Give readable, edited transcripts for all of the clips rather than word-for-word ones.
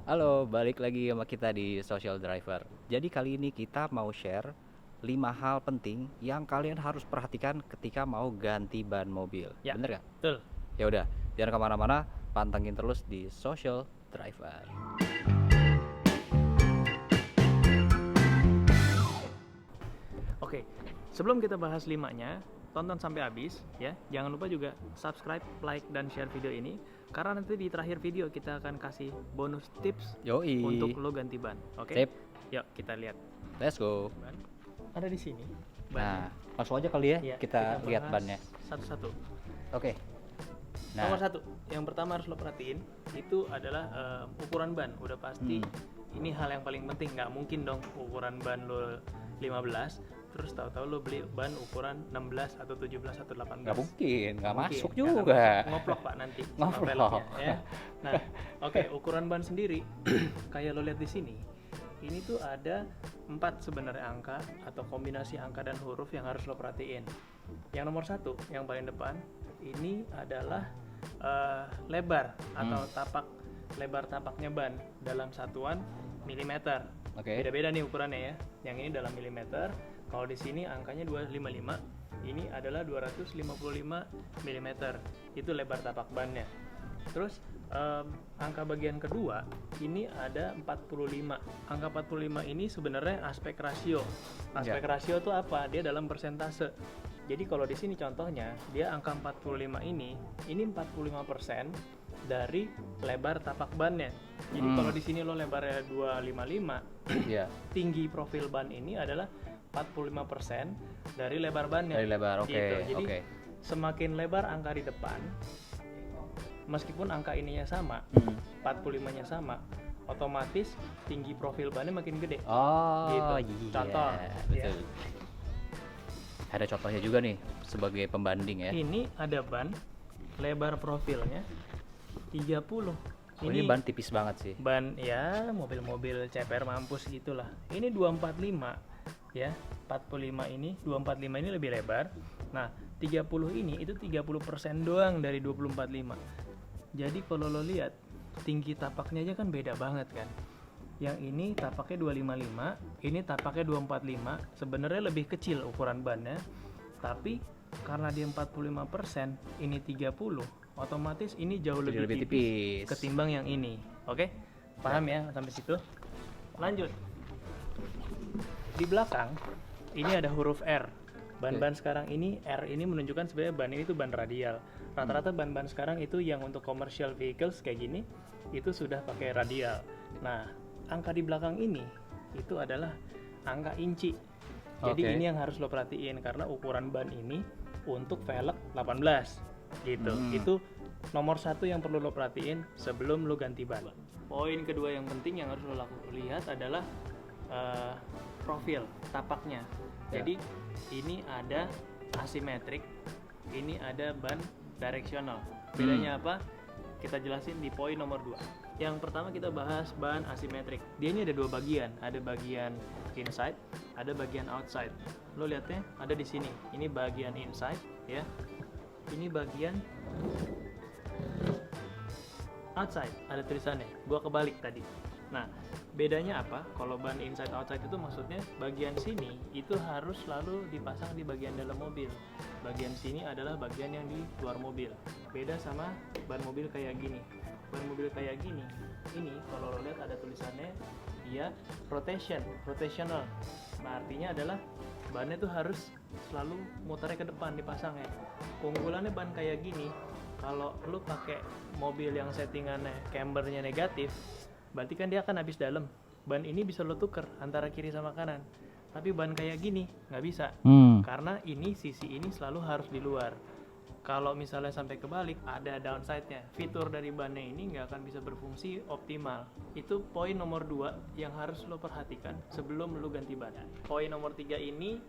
Halo, balik lagi sama kita di Social Driver. Jadi kali ini kita mau share 5 hal penting yang kalian harus perhatikan ketika mau ganti ban mobil. Ya, Bener gak? betul. Ya udah, jangan kemana-mana, pantengin terus di Social Driver. Oke, sebelum kita bahas limanya, tonton sampai habis ya. Jangan lupa juga subscribe, like, dan share video ini. Karena nanti di terakhir video kita akan kasih bonus tips Yoi. untuk lo ganti ban. Oke? Sip. Yuk kita lihat. Let's go. Ban ada di sini. Nah, langsung aja kali ya, Ya, kita lihat bahas bannya. satu-satu. Oke. Nomor satu, yang pertama harus lo perhatiin itu adalah ukuran ban. Udah pasti ini hal yang paling penting. Nggak mungkin dong ukuran ban lo 15 terus tahu-tahu lo beli ban ukuran 16 atau 17 atau 18. Nggak mungkin, nggak masuk Nggak juga. masuk. Ngoplok pak nanti sama Ngoplok. velgnya, ya. Nah, oke, ukuran ban sendiri kayak lo lihat di sini. Ini tuh ada 4 sebenarnya angka atau kombinasi angka dan huruf yang harus lo perhatiin. Yang nomor 1, yang paling depan, ini adalah lebar atau lebar tapaknya ban dalam satuan milimeter. Oke. Beda-beda nih ukurannya ya. Yang ini dalam milimeter. Kalau di sini angkanya 255, ini adalah 255 mm. Itu lebar tapak bannya. Terus angka bagian kedua ini ada 45. Angka 45 ini sebenarnya aspek rasio. Aspek rasio itu apa? Dia dalam persentase. Jadi kalau di sini contohnya dia angka 45 ini 45% dari lebar tapak bannya. Jadi kalau di sini lo lebarnya 255, Iya. tinggi profil ban ini adalah 45% dari lebar bannya. Dari lebar, oke. Gitu. Jadi Oke. semakin lebar angka di depan, meskipun angka ininya sama, 45-nya sama, otomatis tinggi profil bannya makin gede. Oh, Gitu. iya. Contoh, Betul. Ada contohnya juga nih sebagai pembanding ya. Ini ada ban lebar profilnya 30. Ini ban tipis banget sih. Ban ya mobil-mobil CPR mampus gitulah. Ini 245 ya. 45 ini 245 ini lebih lebar. Nah, 30 ini itu 30% doang dari 245. Jadi kalau lo lihat tinggi tapaknya aja kan beda banget kan. Yang ini tapaknya 255, ini tapaknya 245. Sebenarnya lebih kecil ukuran bannya. Tapi karena dia 45%, ini 30, otomatis ini jauh lebih tipis ketimbang yang ini. Oke? Paham ya sampai situ? Lanjut. Di belakang ini ada huruf R. Ban-ban sekarang ini R ini menunjukkan sebenarnya ban ini tuh ban radial. Rata-rata ban-ban sekarang itu yang untuk commercial vehicles kayak gini itu sudah pakai radial. Nah, angka di belakang ini itu adalah angka inci. Jadi ini yang harus lo perhatiin karena ukuran ban ini untuk velg 18 gitu. Itu nomor 1 yang perlu lo perhatiin sebelum lo ganti ban. Poin kedua yang penting yang harus lo lihat adalah profil tapaknya. Jadi ini ada asimetrik, ini ada ban directional. Bedanya apa? Kita jelasin di poin nomor 2. Yang pertama kita bahas ban asimetrik. Dia ini ada 2 bagian, ada bagian inside, ada bagian outside. Lo lihatnya ada di sini. Ini bagian inside ya. Ini bagian outside, ada tulisannya. Gua kebalik tadi. Nah, bedanya apa? Kalau ban inside outside itu maksudnya bagian sini itu harus selalu dipasang di bagian dalam mobil. Bagian sini adalah bagian yang di luar mobil. Beda sama ban mobil kayak gini. Ban mobil kayak gini, ini kalau lo lihat ada tulisannya dia rotational. Nah, artinya adalah bannya tuh harus selalu muternya ke depan dipasangnya. Keunggulannya ban kayak gini, kalau lo pakai mobil yang settingannya cambernya negatif, berarti kan dia akan habis dalam. Ban ini bisa lo tuker antara kiri sama kanan. Tapi ban kayak gini nggak bisa, karena ini sisi ini selalu harus di luar. Kalau misalnya sampai kebalik, ada downside-nya. Fitur dari bannya ini nggak akan bisa berfungsi optimal. Itu poin nomor 2 yang harus lo perhatikan sebelum lo ganti ban. Poin nomor 3 ini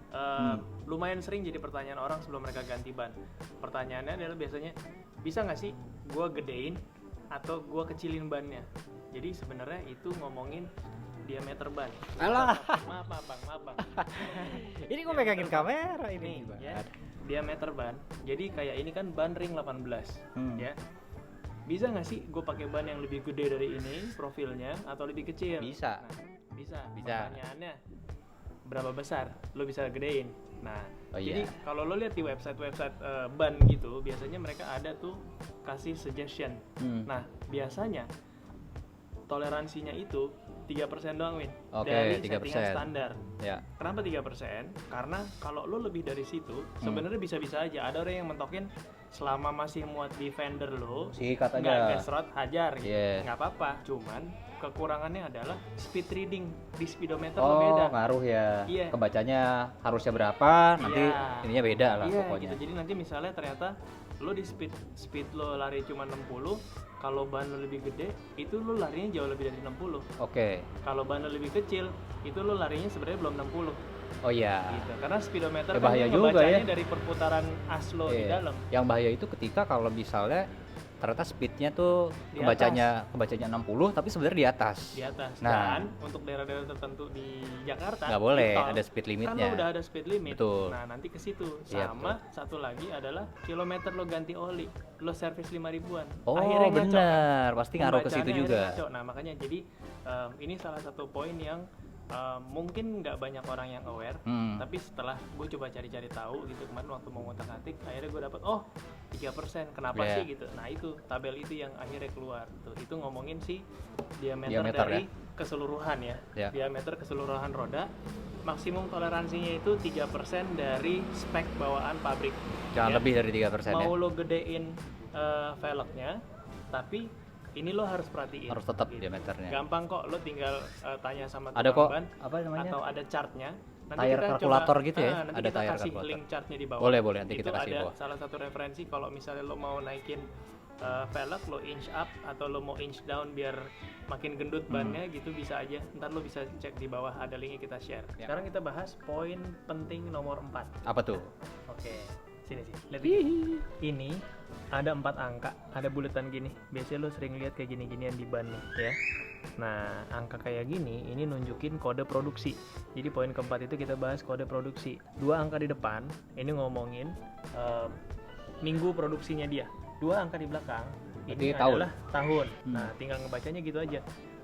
lumayan sering jadi pertanyaan orang sebelum mereka ganti ban. Pertanyaannya adalah biasanya, bisa nggak sih gue gedein atau gue kecilin bannya? Jadi sebenarnya itu ngomongin diameter ban. Alah. Maaf bang. Ini gue megangin kamera ini. Ya, diameter ban. Jadi kayak ini kan ban ring 18 ya. bisa nggak sih gue pakai ban yang lebih gede dari ini profilnya atau lebih kecil? Bisa. Nah, bisa. Bisa. Pertanyaannya berapa besar lo bisa gedein? Nah, Oh, jadi iya. kalau lo lihat di website ban gitu, biasanya mereka ada tuh kasih suggestion. Nah, biasanya toleransinya itu 3% doang, Win. Oke, dari 3%. settingan standar. Ya. Kenapa 3%? Karena kalau lo lebih dari situ, sebenarnya bisa-bisa aja. Ada orang yang mentokin selama masih muat di fender lo, Sikat nggak aja. gasrot hajar gitu. Yes. Nggak apa-apa. Cuman kekurangannya adalah speed reading di speedometer lo Oh, beda. ngaruh ya. Iya. Kebacanya harusnya berapa, nanti Iya. ininya beda lah Iya, pokoknya. gitu. Jadi nanti misalnya ternyata lo di speed lo lari cuma 60, kalau ban lo lebih gede, itu lo larinya jauh lebih dari 60. Oke. Kalau ban lo lebih kecil, itu lo larinya sebenarnya belum 60. Oh iya. Gitu. Karena speedometer Ya, kan bahaya dia juga ngebacanya ya. dari perputaran as lo di Iya. dalam. Yang bahaya itu ketika kalau misalnya ternyata speednya tuh Di kebacanya 60 tapi sebenarnya di atas. Di atas. Nah. Dan untuk daerah-daerah tertentu di Jakarta Nggak boleh, di tol, ada speed kan limitnya. lo udah ada speed limit. Betul. Nah, nanti ke situ. Iya, Sama satu lagi adalah kilometer lo ganti oli, lo servis 5 ribuan. Oh, Akhirnya ngaco, kan? benar. Pasti ngaruh ke situ Pembacaannya juga. akhirnya ngaco. Nah, makanya jadi ini salah satu poin yang mungkin nggak banyak orang yang aware, tapi setelah gue coba cari-cari tahu gitu kemarin waktu mau ngotak-atik, akhirnya gue dapat 3%. Kenapa Yeah. sih gitu? Nah, itu tabel itu yang akhirnya keluar tuh. Itu ngomongin sih diameter Diameter, dari keseluruhan ya. Ya. Diameter keseluruhan roda. Maksimum toleransinya itu 3% dari spek bawaan pabrik. Jangan Ya. lebih dari 3% ya. Mau lo gedein velgnya, tapi ini lo harus perhatiin. Harus tetap gitu. diameternya. Gampang kok, lo tinggal tanya sama Ada tukang kok ban apa namanya? atau ada chartnya. Tire kalkulator gitu ya? Nanti Ada kita tire kasih kalkulator. link chartnya di bawah. Boleh, nanti Itu kita kasih di ada bawah. salah satu referensi kalau misalnya lo mau naikin velg, lo inch up atau lo mau inch down biar makin gendut bannya gitu bisa aja. Ntar lo bisa cek di bawah, ada linknya kita share. Ya. Sekarang kita bahas poin penting nomor 4. Apa tuh? Oke, sini. Lihat ini. Ini ada 4 angka, ada buletan gini. Biasanya lo sering lihat kayak gini-ginian di ban nih, ya. Nah, angka kayak gini, ini nunjukin kode produksi. Jadi poin keempat itu kita bahas kode produksi. 2 angka di depan, ini ngomongin minggu produksinya dia. 2 angka di belakang, ini Berarti tahun. adalah tahun. Nah, tinggal ngebacanya gitu aja.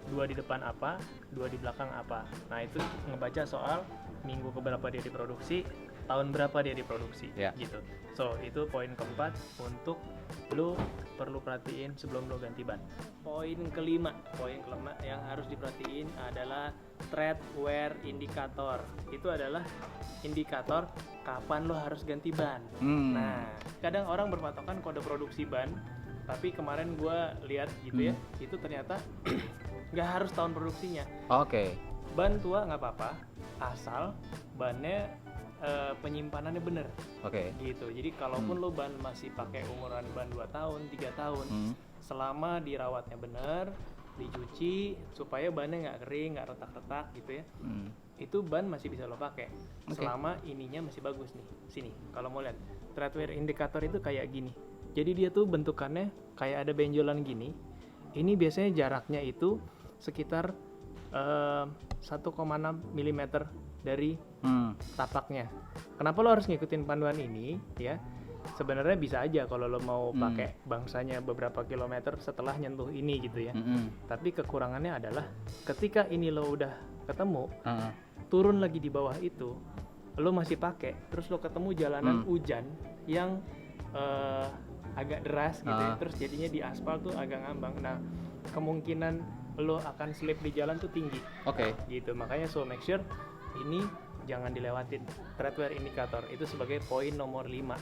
2 di depan apa, 2 di belakang apa. Nah, itu ngebaca soal minggu keberapa dia diproduksi, tahun berapa dia diproduksi, Ya. gitu. So, itu poin keempat untuk lo perlu perhatiin sebelum lo ganti ban. Poin kelima yang harus diperhatiin adalah tread wear indicator. Itu adalah indikator kapan lo harus ganti ban. Nah, kadang orang berpatokan kode produksi ban, tapi kemarin gue lihat gitu ya, itu ternyata nggak harus tahun produksinya. Oke. Ban tua nggak apa-apa, asal bannya penyimpanannya bener. Oke. Gitu. Jadi kalaupun lo ban masih pakai umuran ban 2 tahun, 3 tahun, selama dirawatnya bener, dicuci supaya bannya nggak kering, nggak retak-retak gitu ya. Itu ban masih bisa lo pakai. Oke. Selama ininya masih bagus nih. Sini, kalau mau lihat. Tread wear indicator itu kayak gini. Jadi dia tuh bentukannya kayak ada benjolan gini. Ini biasanya jaraknya itu sekitar 1,6 mm dari tapaknya. Kenapa lo harus ngikutin panduan ini ya? Sebenarnya bisa aja kalau lo mau pakai bangsanya beberapa kilometer setelah nyentuh ini gitu ya. Tapi kekurangannya adalah ketika ini lo udah ketemu, turun lagi di bawah itu, lo masih pakai, terus lo ketemu jalanan hujan yang agak deras gitu ya, terus jadinya di aspal tuh agak ngambang. Nah, kemungkinan lo akan slip di jalan tuh tinggi. Oke. Gitu, makanya so make sure ini jangan dilewatin. Tread wear indicator itu sebagai poin nomor 5.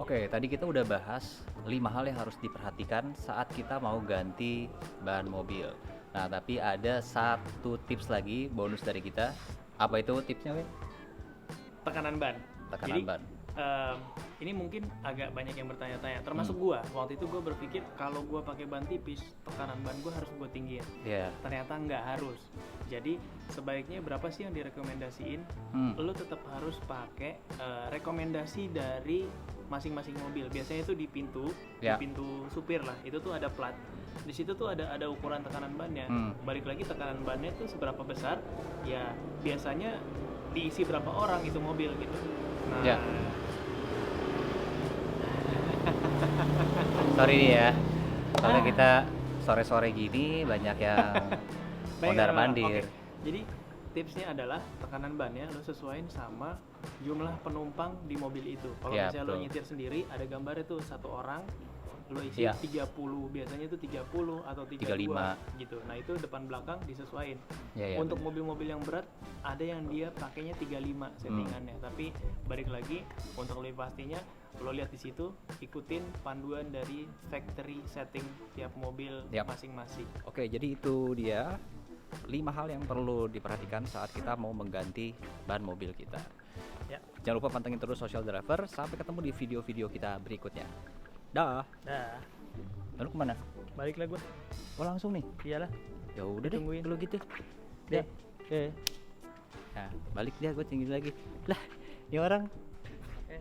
Oke, tadi kita udah bahas 5 hal yang harus diperhatikan saat kita mau ganti ban mobil. Nah, tapi ada satu tips lagi bonus dari kita. Apa itu tipsnya, Win? Tekanan ban. Tekanan ban. Ini mungkin agak banyak yang bertanya-tanya, termasuk gua. Waktu itu gua berpikir kalau gua pakai ban tipis, tekanan ban gua harus gua tinggiin. Iya. Ternyata nggak harus. Jadi sebaiknya berapa sih yang direkomendasiin? Lo tetap harus pakai rekomendasi dari masing-masing mobil. Biasanya itu di pintu, Ya. di pintu supir lah. Itu tuh ada plat. Di situ tuh ada ukuran tekanan bannya. Balik lagi tekanan bannya tuh seberapa besar? Ya biasanya diisi berapa orang itu mobil gitu. Nah, Ya. Sorry nih ya. Soalnya kita sore-sore gini banyak yang mondar-mandir. Oke. Jadi tipsnya adalah tekanan bannya lo sesuaiin sama jumlah penumpang di mobil itu. Kalau Iya, misalnya lo betul. nyetir sendiri, ada gambarnya tuh satu orang lo isi Iya. 30, biasanya tuh 30 atau 35 gitu. Nah, itu depan belakang disesuaiin. Iya, iya, Untuk bener. mobil-mobil yang berat ada yang dia pakainya 35 settingannya. Tapi balik lagi untuk lebih pastinya lo lihat di situ, ikutin panduan dari factory setting tiap mobil Yap. masing-masing. Oke, jadi itu dia 5 hal yang perlu diperhatikan saat kita mau mengganti ban mobil kita. Ya. Jangan lupa pantengin terus Social Driver. Sampai ketemu di video-video kita berikutnya. Dah. Dah, Lalu kemana? baliklah gue. Oh langsung nih? Iyalah. Ya udah deh Ditungguin. kalau gitu. Deh. Deh. Nah, balik dia gue tinggal lagi. Lah, ini orang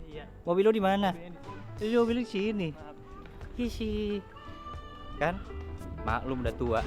Iya. mobil lo di mana? Mobilnya Ini mobil di sini. Maaf. Isi. Kan? Maklum udah tua.